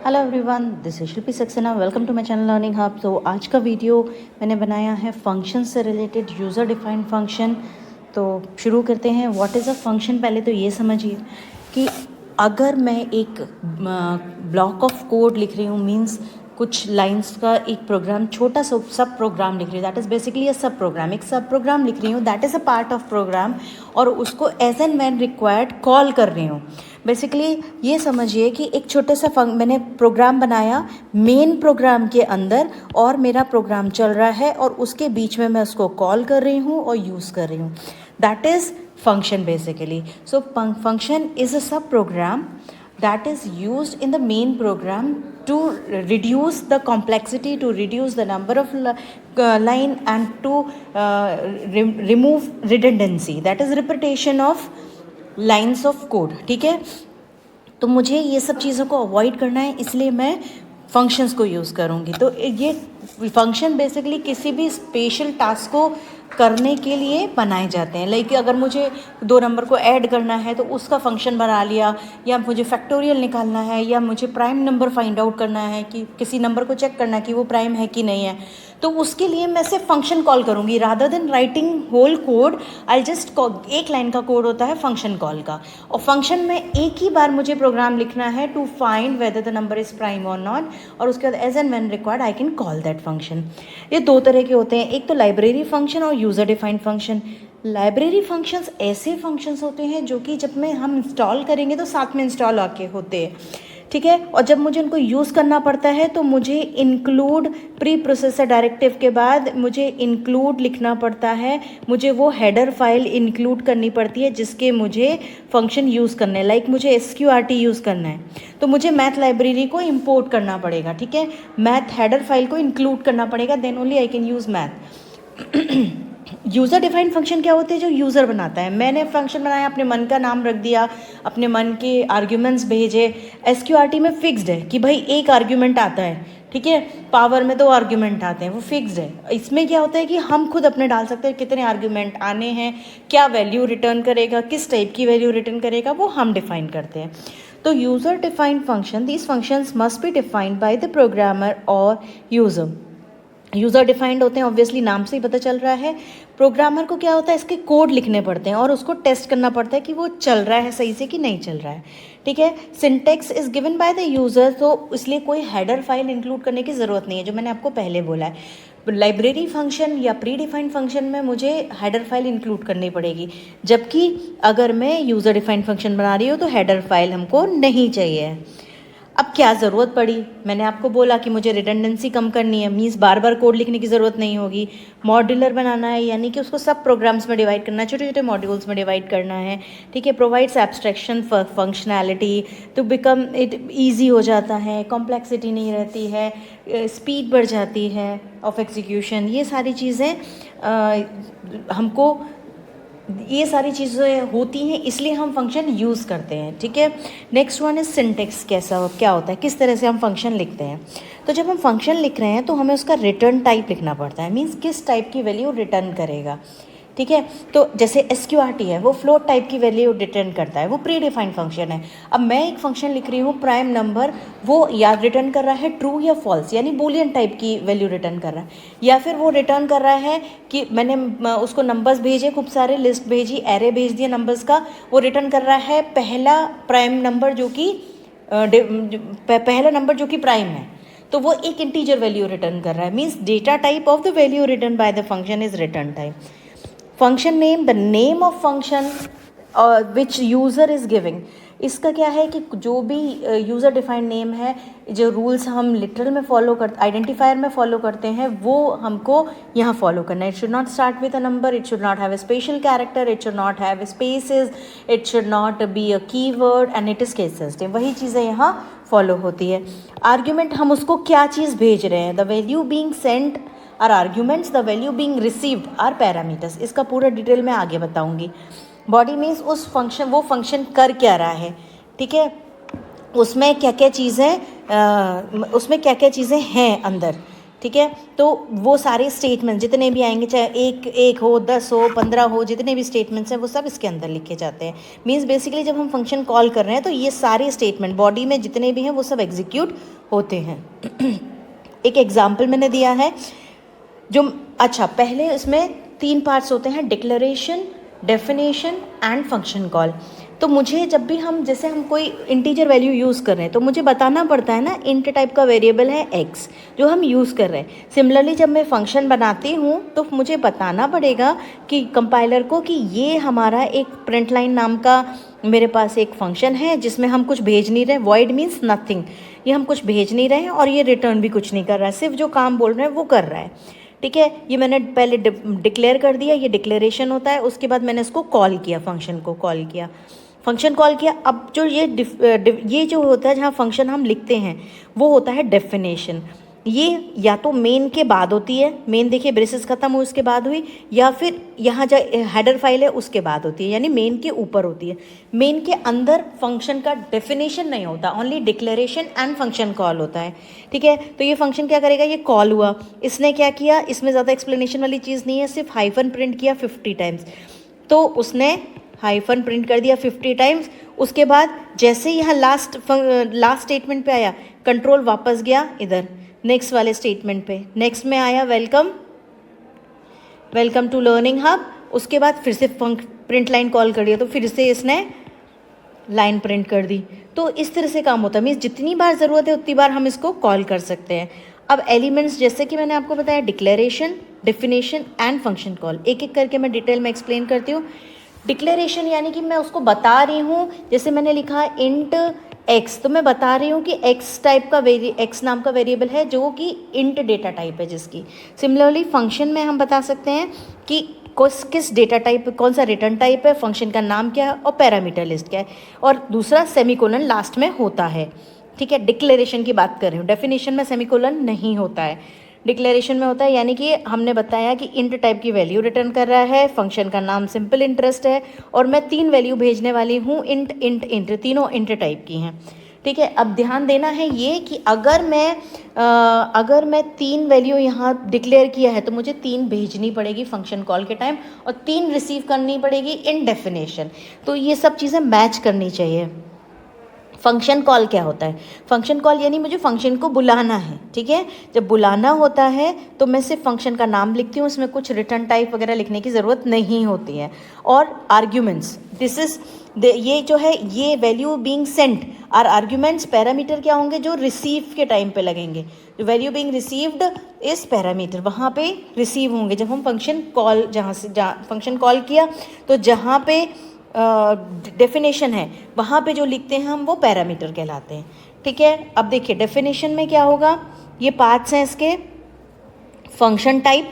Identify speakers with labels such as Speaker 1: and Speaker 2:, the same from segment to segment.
Speaker 1: Hello everyone, this is Shilpi Saxena. Welcome to my channel learning hub. तो आज का video मैंने बनाया है फंक्शन से रिलेटेड, यूज़र डिफाइंड फंक्शन। तो शुरू करते हैं। What is a function? पहले तो ये समझिए कि अगर मैं एक ब्लॉक ऑफ कोड लिख रही हूँ, मीन्स कुछ लाइंस का एक प्रोग्राम, छोटा सा सब प्रोग्राम लिख रही हूँ, दैट इज़ बेसिकली अ सब प्रोग्राम। एक सब प्रोग्राम लिख रही हूँ, that is a part of program, और उसको as and when required call कर रही हूँ। बेसिकली ये समझिए कि एक छोटे सा मैंने प्रोग्राम बनाया मेन प्रोग्राम के अंदर, और मेरा प्रोग्राम चल रहा है और उसके बीच में मैं उसको कॉल कर रही हूँ और यूज़ कर रही हूँ। That is function basically. So function is a sub program that is used in the main program to reduce the complexity, to reduce the number of line, and to remove redundancy, that is repetition of lines of code. ठीक है, तो मुझे ये सब चीज़ों को avoid करना है, इसलिए मैं फंक्शंस को यूज़ करूँगी। तो ये फंक्शन बेसिकली किसी भी स्पेशल टास्क को करने के लिए बनाए जाते हैं। लाइक अगर मुझे 2 नंबर को ऐड करना है तो उसका फंक्शन बना लिया, या मुझे फैक्टोरियल निकालना है, या मुझे प्राइम नंबर फाइंड आउट करना है कि किसी नंबर को चेक करना है कि वो प्राइम है कि नहीं है, तो उसके लिए मैं सिर्फ फंक्शन कॉल करूँगी। Rather than writing whole code, I just एक लाइन का कोड होता है फंक्शन कॉल का, और फंक्शन में एक ही बार मुझे प्रोग्राम लिखना है to find whether the number is prime और नॉट, और उसके बाद as and when required I can call that function. ये 2 तरह के होते हैं, एक तो लाइब्रेरी फंक्शन और user defined function. Library functions ऐसे फंक्शंस होते हैं जो कि जब में हम इंस्टॉल करेंगे तो साथ में इंस्टॉल आके होते हैं, ठीक है, और जब मुझे उनको यूज़ करना पड़ता है तो मुझे इंक्लूड प्री प्रोसेसर डायरेक्टिव के बाद मुझे इंक्लूड लिखना पड़ता है, मुझे वो हेडर फाइल इंक्लूड करनी पड़ती है जिसके मुझे फंक्शन यूज़ करने हैं। लाइक मुझे SQRT यूज़ करना है तो मुझे मैथ लाइब्रेरी को इंपोर्ट करना पड़ेगा, ठीक है, मैथ हेडर फाइल को इंक्लूड करना पड़ेगा, then only I can use math. User defined function क्या होते हैं? जो यूज़र बनाता है। मैंने फंक्शन बनाया, अपने मन का नाम रख दिया, अपने मन के आर्ग्यूमेंट्स भेजे। SQRT में फिक्स्ड है कि भाई एक आर्ग्यूमेंट आता है, ठीक है, पावर में 2 आर्ग्यूमेंट आते हैं, वो फिक्स्ड है। इसमें क्या होता है कि हम खुद अपने डाल सकते हैं कितने आर्ग्यूमेंट आने हैं, क्या वैल्यू रिटर्न करेगा, किस टाइप की वैल्यू रिटर्न करेगा, वो हम डिफाइन करते हैं। तो user defined function, these functions must be defined by the programmer और यूज़र। यूज़र डिफाइंड होते हैं, ऑब्वियसली नाम से ही पता चल रहा है। प्रोग्रामर को क्या होता है, इसके कोड लिखने पड़ते हैं और उसको टेस्ट करना पड़ता है कि वो चल रहा है सही से कि नहीं चल रहा है, ठीक है। Syntax is given by the user, तो इसलिए कोई हेडर फाइल इंक्लूड करने की ज़रूरत नहीं है, जो मैंने आपको पहले बोला है। लाइब्रेरी फंक्शन या प्री डिफाइंड फंक्शन में मुझे हेडर फाइल इंक्लूड करनी पड़ेगी, जबकि अगर मैं यूज़र डिफाइंड फंक्शन बना रही हूँ तो हेडर फाइल हमको नहीं चाहिए। अब क्या ज़रूरत पड़ी, मैंने आपको बोला कि मुझे रिडंडेंसी कम करनी है, मीन्स बार बार कोड लिखने की ज़रूरत नहीं होगी। मॉड्यूलर बनाना है, यानी कि उसको सब प्रोग्राम्स में डिवाइड करना है, छोटे छोटे मॉड्यूल्स में डिवाइड करना है, ठीक है। Provides abstraction functionality to become it easy हो जाता है, कॉम्प्लेक्सिटी नहीं रहती है, स्पीड बढ़ जाती है ऑफ एग्जीक्यूशन। ये सारी चीज़ें हमको, ये सारी चीज़ें होती हैं, इसलिए हम फंक्शन यूज़ करते हैं, ठीक है। Next one is syntax. क्या होता है, किस तरह से हम फंक्शन लिखते हैं। तो जब हम फंक्शन लिख रहे हैं तो हमें उसका रिटर्न टाइप लिखना पड़ता है, मीन्स किस टाइप की वैल्यू रिटर्न करेगा, ठीक है। तो जैसे SQRT है, वो फ्लोट टाइप की वैल्यू रिटर्न करता है, वो प्री डिफाइंड फंक्शन है। अब मैं एक फंक्शन लिख रही हूँ प्राइम नंबर, वो याद रिटर्न कर रहा है ट्रू या फॉल्स, यानी बूलियन टाइप की वैल्यू रिटर्न कर रहा है, या फिर वो रिटर्न कर रहा है कि मैंने उसको नंबर्स भेजे, खूब सारे लिस्ट भेजी, एरे भेज दिया नंबर्स का, वो रिटर्न कर रहा है पहला प्राइम नंबर जो कि पहला नंबर जो कि प्राइम है, तो वो एक इंटीजर वैल्यू रिटर्न कर रहा है। Means data type of the value return by the function is return type. Function name, the name of function which user is giving. इसका क्या है कि जो भी यूज़र डिफाइंड नेम है, जो रूल्स हम लिटरल में फॉलो करते, आइडेंटिफायर में फॉलो करते हैं, वो हमको यहाँ फॉलो करना है। It should not start with a number, it should not have a special character, it should not have spaces, it should not be a keyword, and it is case sensitive. वही चीज़ें यहाँ follow होती है। Argument, हम उसको क्या चीज़ भेज रहे हैं, the value being sent are arguments, the value being received are parameters. इसका पूरा डिटेल मैं आगे बताऊंगी। बॉडी मीन्स उस फंक्शन, वो फंक्शन कर क्या रहा है, ठीक है, उसमें क्या क्या चीज़ें हैं अंदर, ठीक है। तो वो सारे स्टेटमेंट जितने भी आएंगे, चाहे एक हो, 10 हो, 15 हो, जितने भी स्टेटमेंट्स हैं वो सब इसके अंदर लिखे जाते हैं। मीन्स बेसिकली जब हम फंक्शन कॉल कर रहे हैं तो ये सारे स्टेटमेंट बॉडी में जितने भी हैं वो सब एग्जीक्यूट होते हैं। एक एग्जाम्पल मैंने दिया है जो, अच्छा पहले इसमें 3 पार्ट्स होते हैं, declaration, definition and function call. तो मुझे जब भी हम, जैसे हम कोई इंटीजर वैल्यू यूज़ कर रहे हैं तो मुझे बताना पड़ता है ना, इंट टाइप का वेरिएबल है x जो हम यूज़ कर रहे हैं। सिमिलरली जब मैं फंक्शन बनाती हूँ तो मुझे बताना पड़ेगा कि कंपाइलर को कि ये हमारा एक प्रिंट लाइन नाम का मेरे पास एक फंक्शन है जिसमें हम कुछ भेज नहीं रहे, वॉइड मीन्स नथिंग, ये हम कुछ भेज नहीं रहे हैं और ये रिटर्न भी कुछ नहीं कर रहा है, सिर्फ जो काम बोल रहे हैं वो कर रहा है। ठीक है, ये मैंने पहले डिक्लेयर कर दिया, ये डिक्लेरेशन होता है। उसके बाद मैंने इसको कॉल किया, फंक्शन को कॉल किया, फंक्शन कॉल किया। अब जो ये जो होता है जहाँ फंक्शन हम लिखते हैं वो होता है डेफिनेशन। ये या तो मेन के बाद होती है, मेन देखिए ब्रेसेस ख़त्म हुई उसके बाद हुई, या फिर यहाँ जो हेडर फाइल है उसके बाद होती है, यानी मेन के ऊपर होती है। मेन के अंदर फंक्शन का डेफिनेशन नहीं होता, only declaration and function call होता है। ठीक है, तो ये फंक्शन क्या करेगा, ये कॉल हुआ, इसने क्या किया, इसमें ज़्यादा एक्सप्लेनेशन वाली चीज़ नहीं है, सिर्फ हाइफन प्रिंट किया 50 टाइम्स। तो उसने हाइफन प्रिंट कर दिया 50 टाइम्स। उसके बाद जैसे यहाँ लास्ट स्टेटमेंट पे आया, कंट्रोल वापस गया इधर नेक्स्ट वाले स्टेटमेंट पे, नेक्स्ट में आया वेलकम टू लर्निंग हब। उसके बाद फिर से प्रिंट लाइन कॉल कर दिया, तो फिर से इसने लाइन प्रिंट कर दी। तो इस तरह से काम होता है, मीन्स जितनी बार ज़रूरत है उतनी बार हम इसको कॉल कर सकते हैं। अब एलिमेंट्स जैसे कि मैंने आपको बताया, declaration, definition and function call, एक एक करके मैं डिटेल में एक्सप्लेन करती हूँ। डिक्लेरेशन यानी कि मैं उसको बता रही हूँ, जैसे मैंने लिखा इंट x, तो मैं बता रही हूँ कि x नाम का वेरिएबल है जो कि इंट डेटा टाइप है जिसकी। सिमिलरली फंक्शन में हम बता सकते हैं कि किस डेटा टाइप, कौन सा रिटर्न टाइप है, फंक्शन का नाम क्या है और पैरामीटर लिस्ट क्या है, और दूसरा सेमीकोलन लास्ट में होता है। ठीक है, डिक्लेरेशन की बात कर रही हूँ, डेफिनेशन में सेमीकोलन नहीं होता है, डिक्लेरेशन में होता है। यानी कि हमने बताया कि इंट टाइप की वैल्यू रिटर्न कर रहा है, फंक्शन का नाम सिंपल इंटरेस्ट है, और मैं 3 वैल्यू भेजने वाली हूँ, इंट इंट इंट, तीनों इंट टाइप की हैं। ठीक है, अब ध्यान देना है ये कि अगर मैं 3 वैल्यू यहाँ डिक्लेयर किया है तो मुझे 3 भेजनी पड़ेगी फंक्शन कॉल के टाइम, और 3 रिसीव करनी पड़ेगी इन डेफिनेशन। तो ये सब चीज़ें मैच करनी चाहिए। फंक्शन कॉल क्या होता है, फंक्शन कॉल यानी मुझे फंक्शन को बुलाना है। ठीक है, जब बुलाना होता है तो मैं सिर्फ फंक्शन का नाम लिखती हूँ, उसमें कुछ रिटर्न टाइप वगैरह लिखने की ज़रूरत नहीं होती है। और आर्ग्यूमेंट्स, दिस इज ये जो है, ये value being sent are arguments. Parameter क्या होंगे, जो रिसीव के टाइम पे लगेंगे, जो वैल्यू बीइंग रिसीव्ड इस पैरामीटर, वहाँ पे रिसीव होंगे जब हम फंक्शन कॉल, जहाँ फंक्शन कॉल किया तो जहाँ पे डेफिनेशन है वहाँ पे जो लिखते हैं हम वो पैरामीटर कहलाते हैं। ठीक है, अब देखिए डेफिनेशन में क्या होगा, ये पार्ट्स हैं इसके। फंक्शन टाइप,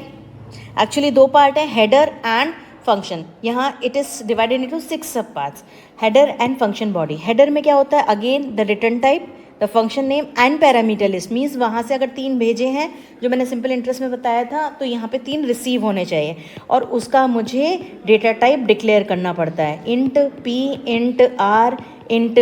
Speaker 1: एक्चुअली 2 पार्ट हैं, हेडर एंड फंक्शन। यहाँ इट इज़ डिवाइडेड इनटू 6 सब parts, header and function body. Header में क्या होता है, again the return type, the function name and parameter list. Means वहाँ से अगर 3 भेजे हैं जो मैंने सिंपल इंटरेस्ट में बताया था, तो यहाँ पे 3 रिसीव होने चाहिए, और उसका मुझे डेटा टाइप डिक्लेयर करना पड़ता है, int p, int r, int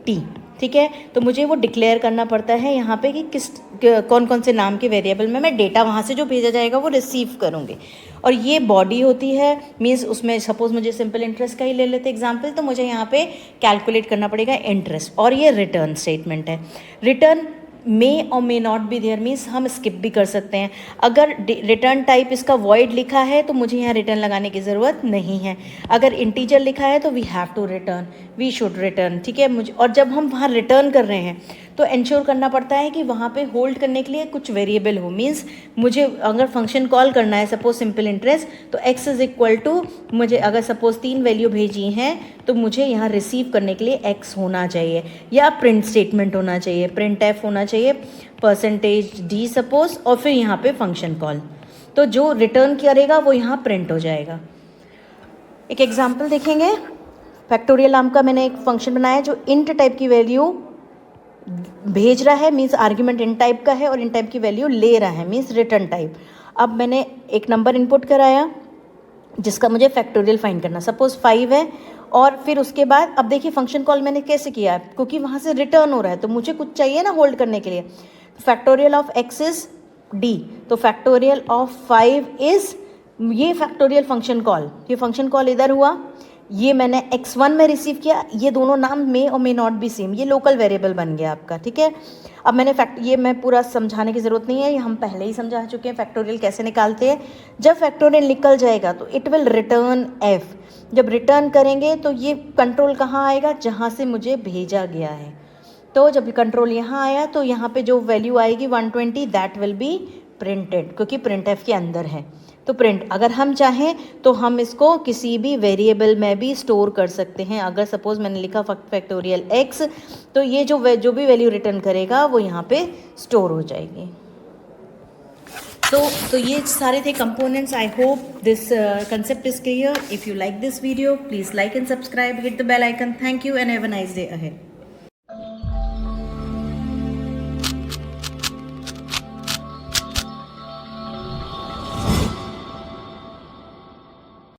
Speaker 1: t। ठीक है, तो मुझे वो डिक्लेयर करना पड़ता है यहाँ पे कि कौन कौन से नाम के वेरिएबल में मैं डेटा वहाँ से जो भेजा जाएगा वो रिसीव करूँगी। और ये बॉडी होती है, मीन्स उसमें सपोज मुझे सिंपल इंटरेस्ट का ही ले लेते एग्जांपल, तो मुझे यहाँ पे कैलकुलेट करना पड़ेगा इंटरेस्ट। और ये रिटर्न स्टेटमेंट है, रिटर्न मे और may not be there, means हम स्किप भी कर सकते हैं। अगर रिटर्न टाइप इसका वॉइड लिखा है तो मुझे यहाँ रिटर्न लगाने की ज़रूरत नहीं है। अगर इंटीजर लिखा है तो we have to return, we should return. ठीक है, मुझे, और जब हम वहाँ रिटर्न कर रहे हैं तो इंश्योर करना पड़ता है कि वहाँ पे होल्ड करने के लिए कुछ वेरिएबल हो। मीन्स मुझे अगर फंक्शन कॉल करना है सपोज सिंपल इंटरेस्ट, तो x इज इक्वल टू, मुझे अगर सपोज 3 वैल्यू भेजी हैं तो मुझे यहाँ रिसीव करने के लिए x होना चाहिए, या प्रिंट स्टेटमेंट होना चाहिए, प्रिंट f होना चाहिए, %d सपोज, और फिर यहाँ पे फंक्शन कॉल। तो जो रिटर्न करेगा वो यहाँ प्रिंट हो जाएगा। एक एग्जाम्पल देखेंगे, फैक्टोरियल नाम का मैंने एक फंक्शन बनाया जो इंट टाइप की वैल्यू भेज रहा है, मीन्स आर्ग्यूमेंट इन टाइप का है, और इन टाइप की वैल्यू ले रहा है, मीन्स रिटर्न टाइप। अब मैंने एक नंबर इनपुट कराया जिसका मुझे फैक्टोरियल फाइंड करना, सपोज 5 है, और फिर उसके बाद अब देखिए फंक्शन कॉल मैंने कैसे किया है, क्योंकि वहाँ से रिटर्न हो रहा है तो मुझे कुछ चाहिए ना होल्ड करने के लिए। Factorial of x is D, तो फैक्टोरियल ऑफ 5 इज़ ये फैक्टोरियल फंक्शन कॉल, ये फंक्शन कॉल इधर हुआ, ये मैंने x1 में रिसीव किया, ये दोनों नाम मे और मे नॉट बी सेम, ये लोकल वेरिएबल बन गया आपका, ठीक है। अब मैंने ये मैं पूरा समझाने की ज़रूरत नहीं है, ये हम पहले ही समझा चुके हैं फैक्टोरियल कैसे निकालते हैं। जब फैक्टोरियल निकल जाएगा तो इट विल रिटर्न f, जब रिटर्न करेंगे तो ये कंट्रोल कहाँ आएगा, जहाँ से मुझे भेजा गया है। तो जब कंट्रोल यहाँ आया तो यहाँ पे जो वैल्यू आएगी 120 दैट विल बी प्रिंटेड, क्योंकि प्रिंट एफ के अंदर है। तो प्रिंट अगर हम चाहें तो हम इसको किसी भी वेरिएबल में भी स्टोर कर सकते हैं। अगर सपोज मैंने लिखा फैक्टोरियल x, तो ये जो भी वैल्यू रिटर्न करेगा वो यहाँ पे स्टोर हो जाएगी। तो ये सारे थे components. I hope this concept is clear. If you like this video, please like and subscribe, hit the bell icon. Thank you and have a nice day ahead.